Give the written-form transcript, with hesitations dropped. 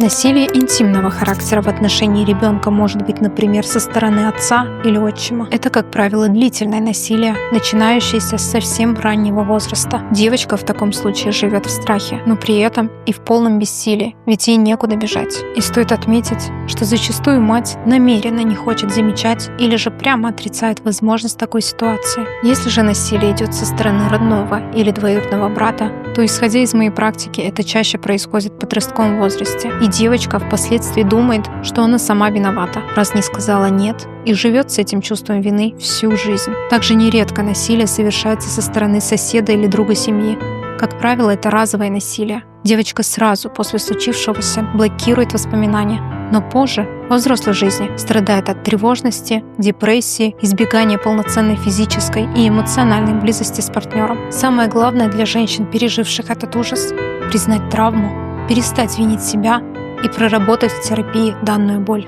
Насилие интимного характера в отношении ребенка может быть, например, со стороны отца или отчима. Это, как правило, длительное насилие, начинающееся с совсем раннего возраста. Девочка в таком случае живет в страхе, но при этом и в полном бессилии, ведь ей некуда бежать. И стоит отметить, что зачастую мать намеренно не хочет замечать или же прямо отрицает возможность такой ситуации. Если же насилие идет со стороны родного или двоюродного брата, то, исходя из моей практики, это чаще происходит в подростковом возрасте. И девочка впоследствии думает, что она сама виновата, раз не сказала «нет», и живет с этим чувством вины всю жизнь. Также нередко насилие совершается со стороны соседа или друга семьи. Как правило, это разовое насилие. Девочка сразу после случившегося блокирует воспоминания, но позже, во взрослой жизни, страдает от тревожности, депрессии, избегания полноценной физической и эмоциональной близости с партнером. Самое главное для женщин, переживших этот ужас — признать травму, перестать винить себя и проработать в терапии данную боль.